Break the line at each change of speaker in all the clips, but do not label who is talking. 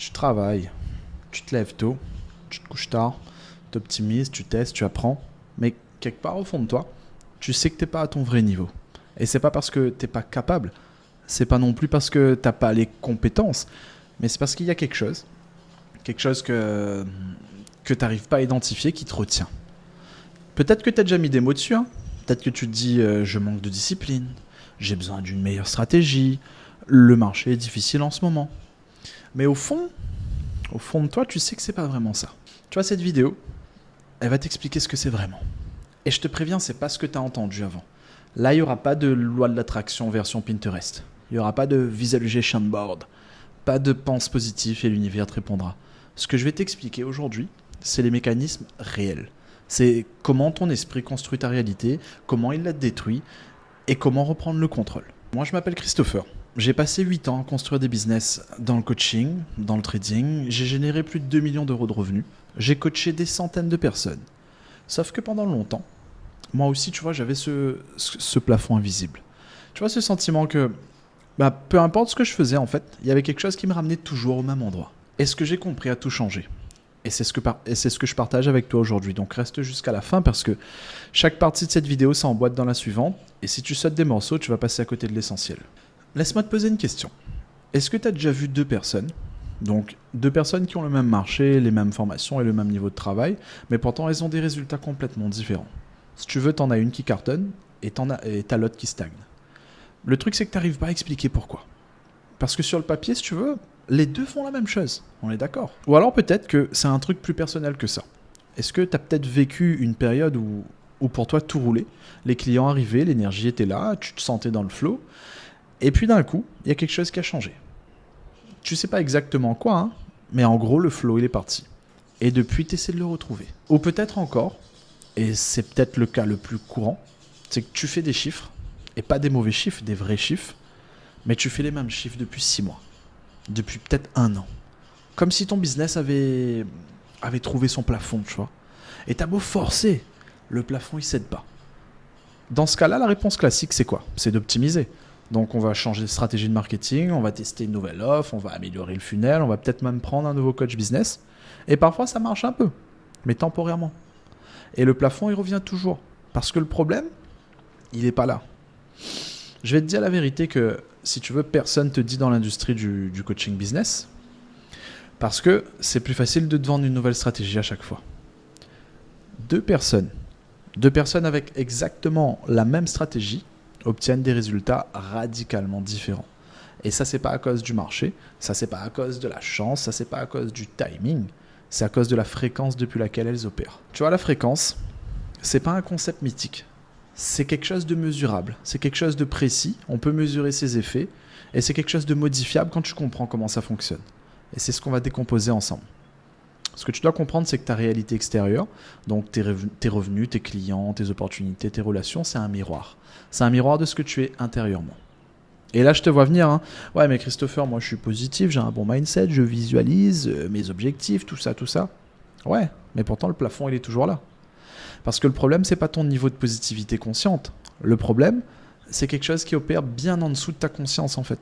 Tu travailles, tu te lèves tôt, tu te couches tard, tu optimises, tu testes, tu apprends, mais quelque part au fond de toi, tu sais que t'es pas à ton vrai niveau. Et c'est pas parce que t'es pas capable, c'est pas non plus parce que t'as pas les compétences, mais c'est parce qu'il y a quelque chose que t'arrives pas à identifier qui te retient. Peut-être que t'as déjà mis des mots dessus, hein. Peut-être que tu te dis je manque de discipline, j'ai besoin d'une meilleure stratégie, le marché est difficile en ce moment. Mais au fond de toi, tu sais que c'est pas vraiment ça. Tu vois, cette vidéo, elle va t'expliquer ce que c'est vraiment. Et je te préviens, c'est pas ce que tu as entendu avant. Là, il n'y aura pas de loi de l'attraction version Pinterest. Il n'y aura pas de visualization board. Pas de pense positif et l'univers te répondra. Ce que je vais t'expliquer aujourd'hui, c'est les mécanismes réels. C'est comment ton esprit construit ta réalité, comment il la détruit et comment reprendre le contrôle. Moi, je m'appelle Christopher. J'ai passé 8 ans à construire des business dans le coaching, dans le trading. J'ai généré plus de 2 millions d'euros de revenus. J'ai coaché des centaines de personnes. Sauf que pendant longtemps, moi aussi, tu vois, j'avais ce plafond invisible. Tu vois, ce sentiment que, peu importe ce que je faisais, en fait, il y avait quelque chose qui me ramenait toujours au même endroit. Et ce que j'ai compris a tout changé. Et c'est ce que je partage avec toi aujourd'hui. Donc reste jusqu'à la fin parce que chaque partie de cette vidéo s'emboîte dans la suivante. Et si tu sautes des morceaux, tu vas passer à côté de l'essentiel. Laisse-moi te poser une question. Est-ce que tu as déjà vu deux personnes, donc deux personnes qui ont le même marché, les mêmes formations et le même niveau de travail, mais pourtant elles ont des résultats complètement différents. Si tu veux, t'en as une qui cartonne et t'as l'autre qui stagne. Le truc, c'est que t'arrives pas à expliquer pourquoi. Parce que sur le papier, si tu veux, les deux font la même chose. On est d'accord. Ou alors peut-être que c'est un truc plus personnel que ça. Est-ce que tu as peut-être vécu une période où pour toi tout roulait, les clients arrivaient, l'énergie était là, tu te sentais dans le flow, et puis d'un coup, il y a quelque chose qui a changé. Tu sais pas exactement quoi, hein, mais en gros, le flow, il est parti. Et depuis, tu essaies de le retrouver. Ou peut-être encore, et c'est peut-être le cas le plus courant, c'est que tu fais des chiffres, et pas des mauvais chiffres, des vrais chiffres, mais tu fais les mêmes chiffres depuis 6 mois, depuis peut-être 1 an. Comme si ton business avait trouvé son plafond, tu vois. Et t'as beau forcer, le plafond, il cède pas. Dans ce cas-là, la réponse classique, c'est quoi? C'est d'optimiser. Donc on va changer de stratégie de marketing, on va tester une nouvelle offre, on va améliorer le funnel, on va peut-être même prendre un nouveau coach business. Et parfois ça marche un peu, mais temporairement. Et le plafond, il revient toujours. Parce que le problème, il n'est pas là. Je vais te dire la vérité que, si tu veux, personne te dit dans l'industrie du coaching business, parce que c'est plus facile de te vendre une nouvelle stratégie à chaque fois. Deux personnes avec exactement la même stratégie obtiennent des résultats radicalement différents. Et ça, c'est pas à cause du marché, ça, c'est pas à cause de la chance, ça, c'est pas à cause du timing, c'est à cause de la fréquence depuis laquelle elles opèrent. Tu vois, la fréquence, c'est pas un concept mythique. C'est quelque chose de mesurable, c'est quelque chose de précis, on peut mesurer ses effets, et c'est quelque chose de modifiable quand tu comprends comment ça fonctionne. Et c'est ce qu'on va décomposer ensemble. Ce que tu dois comprendre, c'est que ta réalité extérieure, donc tes revenus, tes clients, tes opportunités, tes relations, c'est un miroir. C'est un miroir de ce que tu es intérieurement. Et là, je te vois venir. Hein. Ouais, mais Christopher, moi, je suis positif, j'ai un bon mindset, je visualise mes objectifs, tout ça, tout ça. Ouais, mais pourtant, le plafond, il est toujours là. Parce que le problème, c'est pas ton niveau de positivité consciente. Le problème, c'est quelque chose qui opère bien en dessous de ta conscience, en fait.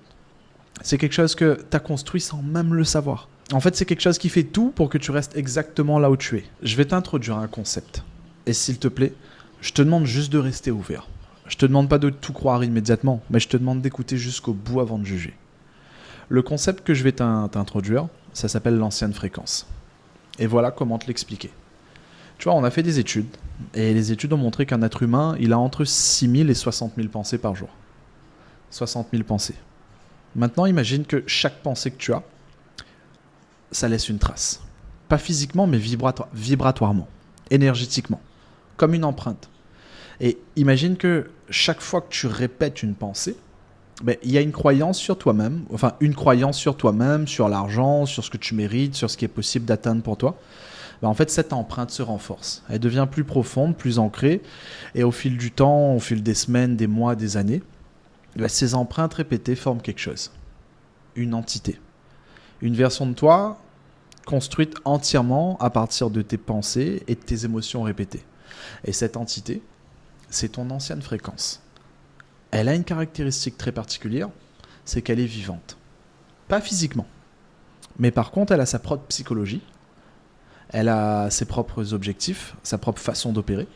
C'est quelque chose que tu as construit sans même le savoir. En fait, c'est quelque chose qui fait tout pour que tu restes exactement là où tu es. Je vais t'introduire un concept. Et s'il te plaît, je te demande juste de rester ouvert. Je te demande pas de tout croire immédiatement, mais je te demande d'écouter jusqu'au bout avant de juger. Le concept que je vais t'introduire, ça s'appelle l'ancienne fréquence. Et voilà comment te l'expliquer. Tu vois, on a fait des études, et les études ont montré qu'un être humain, il a entre 6 000 et 60 000 pensées par jour. 60 000 pensées. Maintenant, imagine que chaque pensée que tu as, ça laisse une trace. Pas physiquement, mais vibratoirement, énergétiquement, comme une empreinte. Et imagine que chaque fois que tu répètes une pensée, il y a une croyance sur toi-même, enfin une croyance sur toi-même, sur l'argent, sur ce que tu mérites, sur ce qui est possible d'atteindre pour toi. En fait, cette empreinte se renforce. Elle devient plus profonde, plus ancrée. Et au fil du temps, au fil des semaines, des mois, des années, ces empreintes répétées forment quelque chose. Une entité. Une version de toi construite entièrement à partir de tes pensées et de tes émotions répétées. Et cette entité, c'est ton ancienne fréquence. Elle a une caractéristique très particulière, c'est qu'elle est vivante. Pas physiquement, Mais par contre, elle a sa propre psychologie, elle a ses propres objectifs, sa propre façon d'opérer,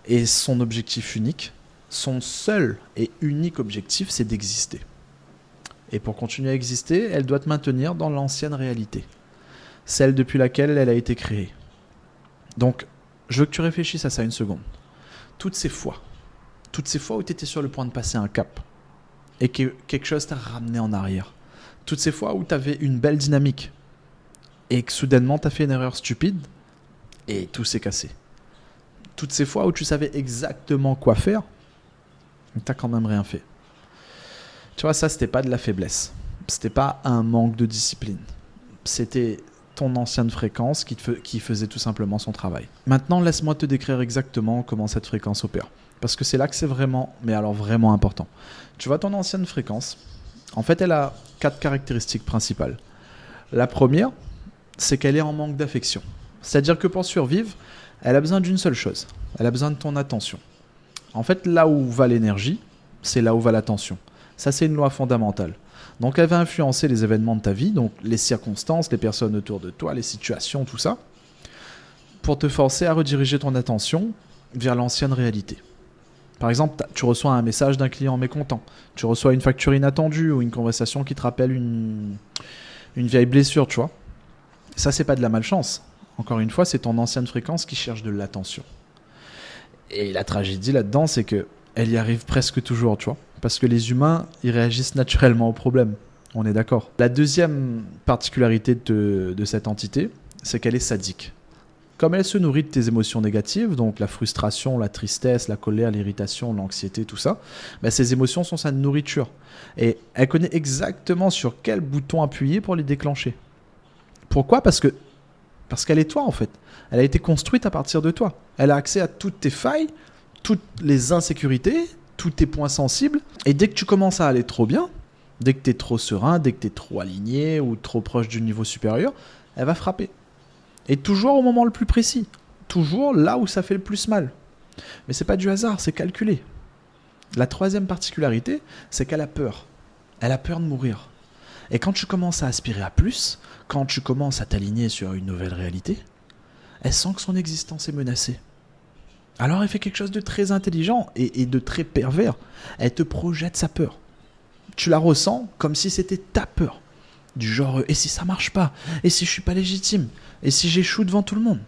et son objectif unique, son seul et unique objectif, c'est d'exister. Et pour continuer à exister, elle doit te maintenir dans l'ancienne réalité, celle depuis laquelle elle a été créée. Donc, je veux que tu réfléchisses à ça une seconde. Toutes ces fois où tu étais sur le point de passer un cap, et que quelque chose t'a ramené en arrière, toutes ces fois où tu avais une belle dynamique, et que soudainement tu as fait une erreur stupide, et tout s'est cassé. Toutes ces fois où tu savais exactement quoi faire, t'as quand même rien fait. Tu vois, ça, c'était pas de la faiblesse. C'était pas un manque de discipline. C'était ton ancienne fréquence qui faisait tout simplement son travail. Maintenant, laisse-moi te décrire exactement comment cette fréquence opère. Parce que c'est là que c'est vraiment, mais alors vraiment important. Tu vois, ton ancienne fréquence, en fait, elle a 4 caractéristiques principales. La première, c'est qu'elle est en manque d'affection. C'est-à-dire que pour survivre, elle a besoin d'une seule chose. Elle a besoin de ton attention. En fait, là où va l'énergie, c'est là où va l'attention. Ça, c'est une loi fondamentale. Donc, elle va influencer les événements de ta vie, donc les circonstances, les personnes autour de toi, les situations, tout ça, pour te forcer à rediriger ton attention vers l'ancienne réalité. Par exemple, tu reçois un message d'un client mécontent, tu reçois une facture inattendue ou une conversation qui te rappelle une vieille blessure, tu vois. Ça, c'est pas de la malchance. Encore une fois, c'est ton ancienne fréquence qui cherche de l'attention. Et la tragédie là-dedans, c'est que elle y arrive presque toujours, tu vois. Parce que les humains, ils réagissent naturellement aux problèmes. On est d'accord. La deuxième particularité de cette entité, c'est qu'elle est sadique. Comme elle se nourrit de tes émotions négatives, donc la frustration, la tristesse, la colère, l'irritation, l'anxiété, tout ça, bah ces émotions sont sa nourriture. Et elle connaît exactement sur quel bouton appuyer pour les déclencher. Pourquoi ? Parce qu'elle est toi, en fait. Elle a été construite à partir de toi. Elle a accès à toutes tes failles, toutes les insécurités, tous tes points sensibles. Et dès que tu commences à aller trop bien, dès que tu es trop serein, dès que tu es trop aligné ou trop proche du niveau supérieur, elle va frapper. Et toujours au moment le plus précis. Toujours là où ça fait le plus mal. Mais c'est pas du hasard, c'est calculé. La troisième particularité, c'est qu'elle a peur. Elle a peur de mourir. Et quand tu commences à aspirer à plus, quand tu commences à t'aligner sur une nouvelle réalité, elle sent que son existence est menacée. Alors elle fait quelque chose de très intelligent et de très pervers. Elle te projette sa peur. Tu la ressens comme si c'était ta peur. Du genre, et si ça marche pas ? Et si je suis pas légitime ? Et si j'échoue devant tout le monde ?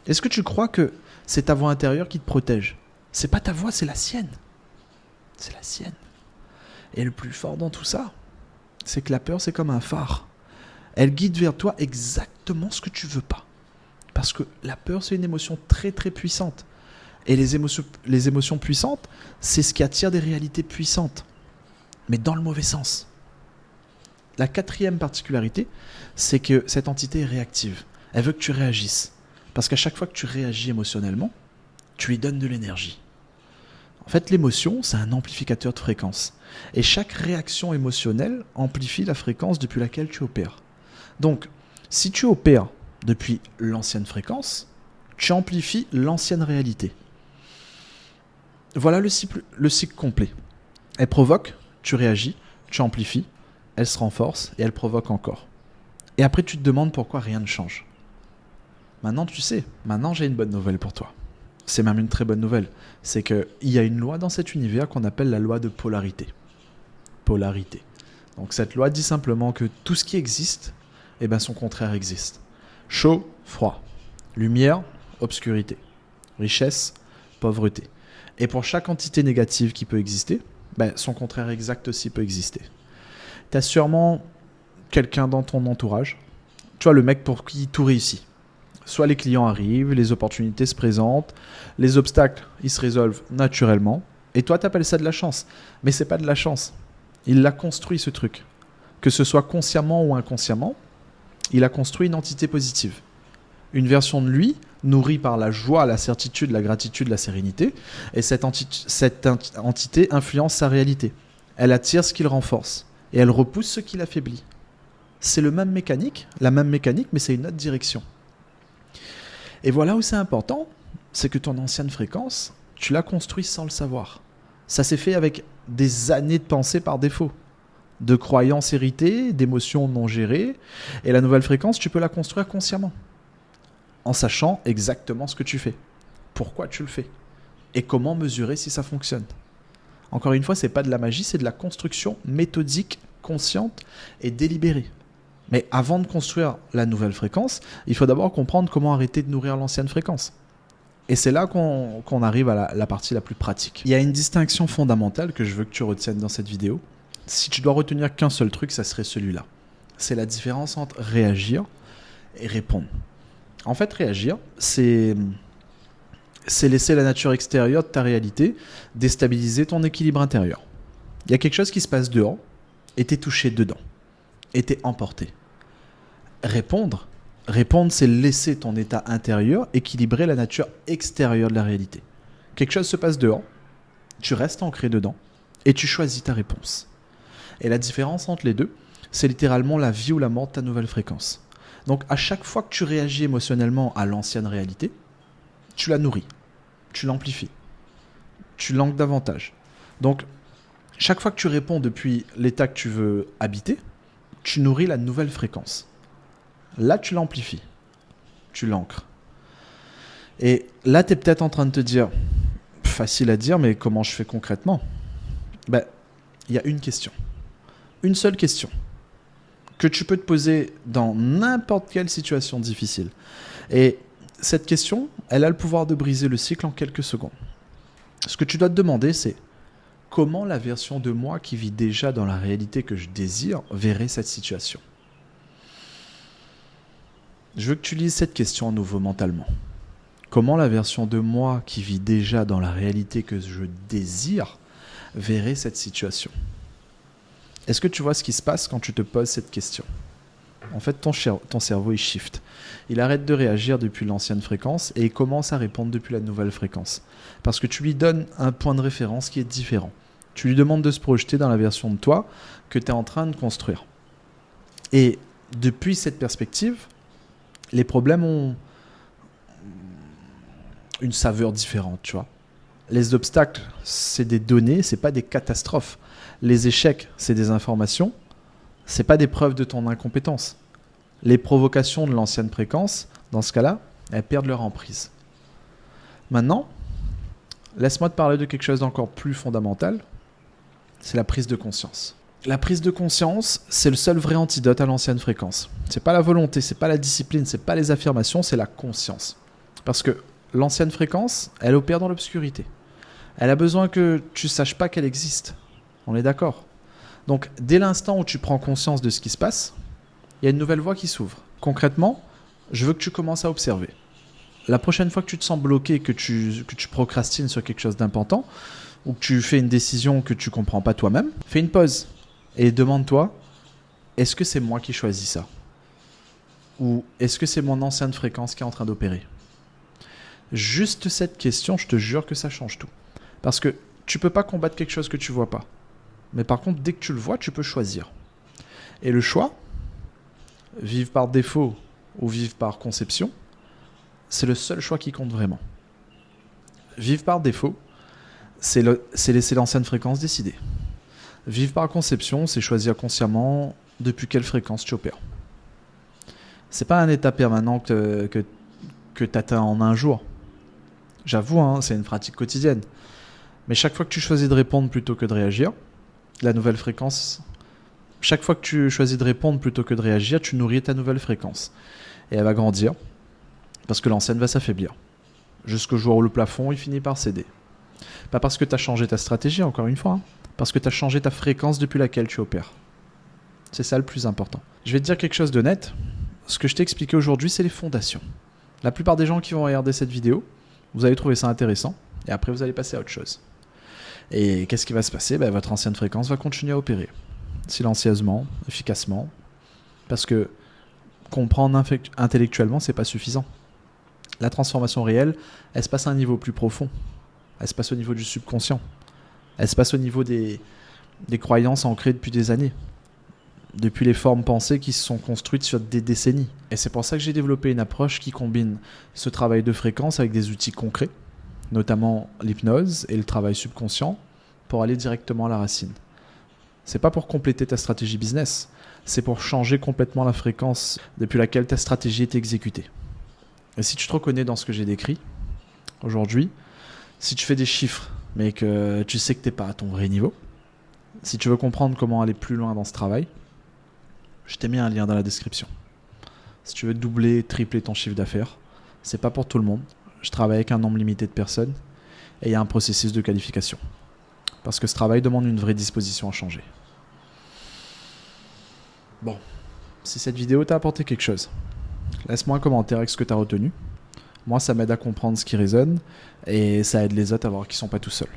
Est-ce que tu crois que c'est ta voix intérieure qui te protège ? C'est pas ta voix, c'est la sienne. C'est la sienne. Et le plus fort dans tout ça, c'est que la peur, c'est comme un phare. Elle guide vers toi exactement ce que tu veux pas. Parce que la peur, c'est une émotion très très puissante. Et les émotions puissantes, c'est ce qui attire des réalités puissantes. Mais dans le mauvais sens. La quatrième particularité, c'est que cette entité est réactive. Elle veut que tu réagisses. Parce qu'à chaque fois que tu réagis émotionnellement, tu lui donnes de l'énergie. En fait, l'émotion, c'est un amplificateur de fréquence. Et chaque réaction émotionnelle amplifie la fréquence depuis laquelle tu opères. Donc, si tu opères depuis l'ancienne fréquence, tu amplifies l'ancienne réalité. Voilà le cycle complet. Elle provoque, tu réagis, tu amplifies, elle se renforce et elle provoque encore. Et après, tu te demandes pourquoi rien ne change. Maintenant, tu sais, maintenant j'ai une bonne nouvelle pour toi. C'est même une très bonne nouvelle. C'est qu'il y a une loi dans cet univers qu'on appelle la loi de polarité. Polarité. Donc cette loi dit simplement que tout ce qui existe, eh ben son contraire existe. Chaud, froid. Lumière, obscurité. Richesse, pauvreté. Et pour chaque entité négative qui peut exister, ben son contraire exact aussi peut exister. Tu as sûrement quelqu'un dans ton entourage, tu vois, le mec pour qui tout réussit. Soit les clients arrivent, les opportunités se présentent, les obstacles, ils se résolvent naturellement. Et toi, tu appelles ça de la chance. Mais c'est pas de la chance. Il l'a construit, ce truc. Que ce soit consciemment ou inconsciemment, il a construit une entité positive. Une version de lui, nourrie par la joie, la certitude, la gratitude, la sérénité. Et cette entité influence sa réalité. Elle attire ce qui le renforce. Et elle repousse ce qui l'affaiblit. C'est la même mécanique, mais c'est une autre direction. Et voilà où c'est important, c'est que ton ancienne fréquence, tu l'as construite sans le savoir. Ça s'est fait avec des années de pensée par défaut. de croyances héritées, d'émotions non gérées. Et la nouvelle fréquence, tu peux la construire consciemment, en sachant exactement ce que tu fais, pourquoi tu le fais, et comment mesurer si ça fonctionne. Encore une fois, ce n'est pas de la magie, c'est de la construction méthodique, consciente et délibérée. Mais avant de construire la nouvelle fréquence, il faut d'abord comprendre comment arrêter de nourrir l'ancienne fréquence. Et c'est là qu'on arrive à la partie la plus pratique. Il y a une distinction fondamentale que je veux que tu retiennes dans cette vidéo. Si tu dois retenir qu'un seul truc, ça serait celui-là. C'est la différence entre réagir et répondre. En fait, réagir, c'est laisser la nature extérieure de ta réalité déstabiliser ton équilibre intérieur. Il y a quelque chose qui se passe dehors et t'es touché dedans. Et t'es emporté. Répondre, c'est laisser ton état intérieur équilibrer la nature extérieure de la réalité. Quelque chose se passe dehors, tu restes ancré dedans et tu choisis ta réponse. Et la différence entre les deux, c'est littéralement la vie ou la mort de ta nouvelle fréquence. Donc à chaque fois que tu réagis émotionnellement à l'ancienne réalité, tu la nourris, tu l'amplifies, tu l'ancres davantage. Donc chaque fois que tu réponds depuis l'état que tu veux habiter, tu nourris la nouvelle fréquence. Là, tu l'amplifies. Tu l'ancres. Et là, tu es peut-être en train de te dire, facile à dire, mais comment je fais concrètement ? Il y a une question. Une seule question que tu peux te poser dans n'importe quelle situation difficile. Et cette question, elle a le pouvoir de briser le cycle en quelques secondes. Ce que tu dois te demander, c'est comment la version de moi qui vit déjà dans la réalité que je désire verrait cette situation ? Je veux que tu lises cette question à nouveau mentalement. Comment la version de moi qui vit déjà dans la réalité que je désire verrait cette situation ? Est-ce que tu vois ce qui se passe quand tu te poses cette question ? En fait, ton cerveau, il shift. Il arrête de réagir depuis l'ancienne fréquence et il commence à répondre depuis la nouvelle fréquence. Parce que tu lui donnes un point de référence qui est différent. Tu lui demandes de se projeter dans la version de toi que tu es en train de construire. Et depuis cette perspective, les problèmes ont une saveur différente, tu vois. Les obstacles, c'est des données, c'est pas des catastrophes. Les échecs, c'est des informations, c'est pas des preuves de ton incompétence. Les provocations de l'ancienne fréquence, dans ce cas-là, elles perdent leur emprise. Maintenant, laisse-moi te parler de quelque chose d'encore plus fondamental, c'est la prise de conscience. La prise de conscience, c'est le seul vrai antidote à l'ancienne fréquence. C'est pas la volonté, c'est pas la discipline, c'est pas les affirmations, c'est la conscience. Parce que l'ancienne fréquence, elle opère dans l'obscurité. Elle a besoin que tu saches pas qu'elle existe. On est d'accord ? Donc, dès l'instant où tu prends conscience de ce qui se passe, il y a une nouvelle voie qui s'ouvre. Concrètement, je veux que tu commences à observer. La prochaine fois que tu te sens bloqué, que tu procrastines sur quelque chose d'important, ou que tu fais une décision que tu comprends pas toi-même, fais une pause et demande-toi, est-ce que c'est moi qui choisis ça ? Ou est-ce que c'est mon ancienne fréquence qui est en train d'opérer ? Juste cette question, je te jure que ça change tout. Parce que tu peux pas combattre quelque chose que tu vois pas. Mais par contre, dès que tu le vois, tu peux choisir. Et le choix, vivre par défaut ou vivre par conception, c'est le seul choix qui compte vraiment. Vivre par défaut, c'est laisser l'ancienne fréquence décider. Vivre par conception, c'est choisir consciemment depuis quelle fréquence tu opères. C'est pas un état permanent que tu atteins en un jour. J'avoue, c'est une pratique quotidienne. Mais chaque fois que tu choisis de répondre plutôt que de réagir, la nouvelle fréquence, chaque fois que tu choisis de répondre plutôt que de réagir, tu nourris ta nouvelle fréquence. Et elle va grandir, parce que l'ancienne va s'affaiblir. Jusqu'au jour où le plafond, il finit par céder. Pas parce que tu as changé ta stratégie, encore une fois, parce que tu as changé ta fréquence depuis laquelle tu opères. C'est ça le plus important. Je vais te dire quelque chose de net. Ce que je t'ai expliqué aujourd'hui, c'est les fondations. La plupart des gens qui vont regarder cette vidéo, vous allez trouver ça intéressant, et après vous allez passer à autre chose. Et qu'est-ce qui va se passer ? Votre ancienne fréquence va continuer à opérer, silencieusement, efficacement, parce que comprendre intellectuellement, c'est pas suffisant. La transformation réelle, elle se passe à un niveau plus profond. Elle se passe au niveau du subconscient. Elle se passe au niveau des croyances ancrées depuis des années. Depuis les formes pensées qui se sont construites sur des décennies. Et c'est pour ça que j'ai développé une approche qui combine ce travail de fréquence avec des outils concrets, notamment l'hypnose et le travail subconscient, pour aller directement à la racine. C'est pas pour compléter ta stratégie business, c'est pour changer complètement la fréquence depuis laquelle ta stratégie est exécutée. Et si tu te reconnais dans ce que j'ai décrit aujourd'hui, si tu fais des chiffres mais que tu sais que tu n'es pas à ton vrai niveau, si tu veux comprendre comment aller plus loin dans ce travail, je t'ai mis un lien dans la description. Si tu veux doubler, tripler ton chiffre d'affaires, c'est pas pour tout le monde. Je travaille avec un nombre limité de personnes et il y a un processus de qualification. Parce que ce travail demande une vraie disposition à changer. Bon, si cette vidéo t'a apporté quelque chose, laisse-moi un commentaire avec ce que tu as retenu. Moi, ça m'aide à comprendre ce qui résonne et ça aide les autres à voir qu'ils ne sont pas tout seuls.